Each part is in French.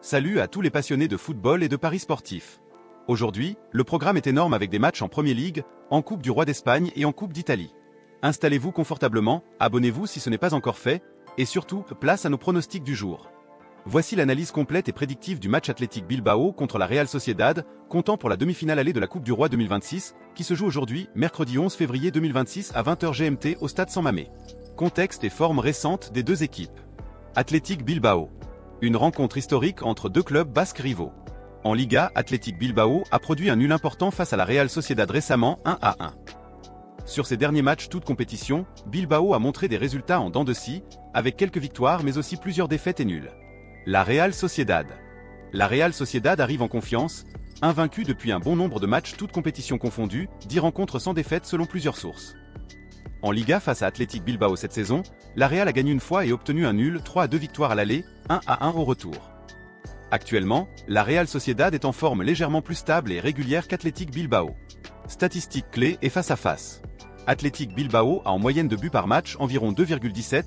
Salut à tous les passionnés de football et de paris sportifs. Aujourd'hui, le programme est énorme avec des matchs en Premier League, en Coupe du Roi d'Espagne et en Coupe d'Italie. Installez-vous confortablement, abonnez-vous si ce n'est pas encore fait, et surtout, place à nos pronostics du jour. Voici l'analyse complète et prédictive du match Athletic Bilbao contre la Real Sociedad, comptant pour la demi-finale allée de la Coupe du Roi 2026, qui se joue aujourd'hui, mercredi 11 février 2026 à 20h GMT au stade San Mamés. Contexte et forme récente des deux équipes. Athletic Bilbao. Une rencontre historique entre deux clubs basques rivaux. En Liga, Athletic Bilbao a produit un nul important face à la Real Sociedad récemment 1-1. Sur ces derniers matchs toutes compétitions, Bilbao a montré des résultats en dents de scie, avec quelques victoires mais aussi plusieurs défaites et nuls. La Real Sociedad. La Real Sociedad arrive en confiance, invaincue depuis un bon nombre de matchs toutes compétitions confondues, 10 rencontres sans défaite selon plusieurs sources. En Liga face à Athletic Bilbao cette saison, la Real a gagné une fois et obtenu un nul, 3-2 victoires à l'aller, 1-1 au retour. Actuellement, la Real Sociedad est en forme légèrement plus stable et régulière qu'Athletic Bilbao. Statistiques clés et face à face. Athletic Bilbao a en moyenne de buts par match environ 2,17,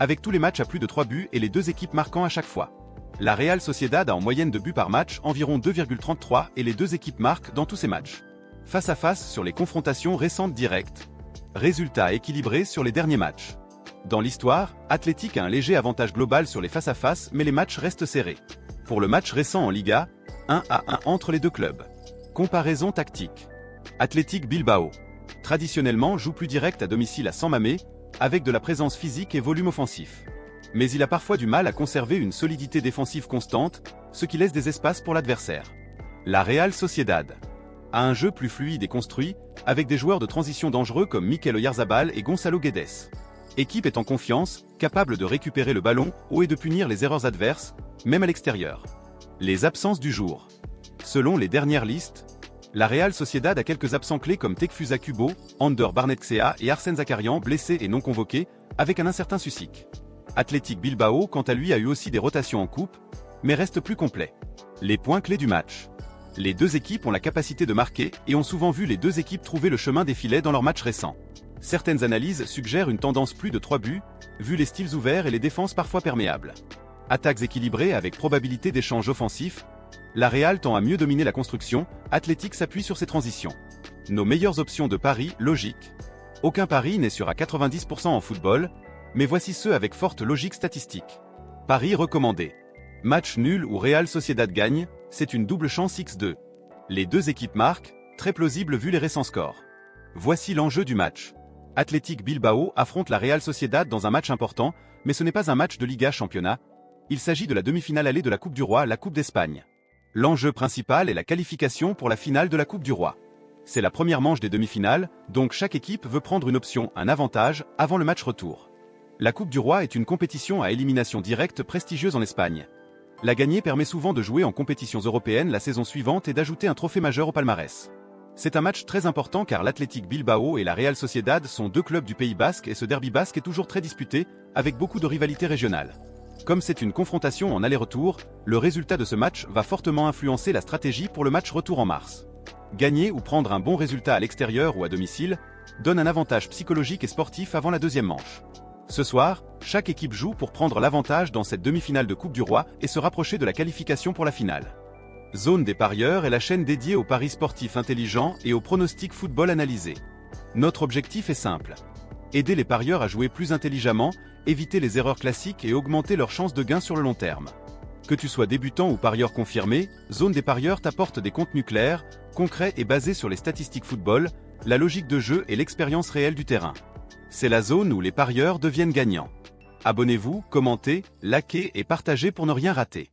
avec tous les matchs à plus de 3 buts et les deux équipes marquant à chaque fois. La Real Sociedad a en moyenne de buts par match environ 2,33 et les deux équipes marquent dans tous ces matchs. Face à face sur les confrontations récentes directes. Résultats équilibrés sur les derniers matchs. Dans l'histoire, Athletic a un léger avantage global sur les face-à-face mais les matchs restent serrés. Pour le match récent en Liga, 1-1 entre les deux clubs. Comparaison tactique. Athletic Bilbao. Traditionnellement joue plus direct à domicile à San Mamés, avec de la présence physique et volume offensif. Mais il a parfois du mal à conserver une solidité défensive constante, ce qui laisse des espaces pour l'adversaire. La Real Sociedad a un jeu plus fluide et construit, avec des joueurs de transition dangereux comme Mikel Oyarzabal et Gonçalo Guedes. Équipe est en confiance, capable de récupérer le ballon haut et de punir les erreurs adverses, même à l'extérieur. Les absences du jour. Selon les dernières listes, la Real Sociedad a quelques absents clés comme Tekfusa Kubo, Ander Barnetxea et Arsène Zakarian blessés et non convoqués, avec un incertain Susic. Athletic Bilbao quant à lui a eu aussi des rotations en coupe, mais reste plus complet. Les points clés du match. Les deux équipes ont la capacité de marquer et ont souvent vu les deux équipes trouver le chemin des filets dans leurs matchs récents. Certaines analyses suggèrent une tendance plus de 3 buts, vu les styles ouverts et les défenses parfois perméables. Attaques équilibrées avec probabilité d'échange offensif. La Real tend à mieux dominer la construction, Athletic s'appuie sur ses transitions. Nos meilleures options de paris, logique. Aucun pari n'est sûr à 90% en football, mais voici ceux avec forte logique statistique. Paris recommandé. Match nul ou Real Sociedad gagne, c'est une double chance X2. Les deux équipes marquent, très plausible vu les récents scores. Voici l'enjeu du match. Athletic Bilbao affronte la Real Sociedad dans un match important, mais ce n'est pas un match de Liga Championnat. Il s'agit de la demi-finale allée de la Coupe du Roi, la Coupe d'Espagne. L'enjeu principal est la qualification pour la finale de la Coupe du Roi. C'est la première manche des demi-finales, donc chaque équipe veut prendre une option, un avantage, avant le match retour. La Coupe du Roi est une compétition à élimination directe prestigieuse en Espagne. La gagner permet souvent de jouer en compétitions européennes la saison suivante et d'ajouter un trophée majeur au palmarès. C'est un match très important car l'Athletic Bilbao et la Real Sociedad sont deux clubs du Pays Basque et ce derby basque est toujours très disputé, avec beaucoup de rivalité régionale. Comme c'est une confrontation en aller-retour, le résultat de ce match va fortement influencer la stratégie pour le match retour en mars. Gagner ou prendre un bon résultat à l'extérieur ou à domicile donne un avantage psychologique et sportif avant la deuxième manche. Ce soir, chaque équipe joue pour prendre l'avantage dans cette demi-finale de Coupe du Roi et se rapprocher de la qualification pour la finale. Zone des parieurs est la chaîne dédiée aux paris sportifs intelligents et aux pronostics football analysés. Notre objectif est simple. Aider les parieurs à jouer plus intelligemment, éviter les erreurs classiques et augmenter leurs chances de gain sur le long terme. Que tu sois débutant ou parieur confirmé, Zone des parieurs t'apporte des contenus clairs, concrets et basés sur les statistiques football, la logique de jeu et l'expérience réelle du terrain. C'est la zone où les parieurs deviennent gagnants. Abonnez-vous, commentez, likez et partagez pour ne rien rater.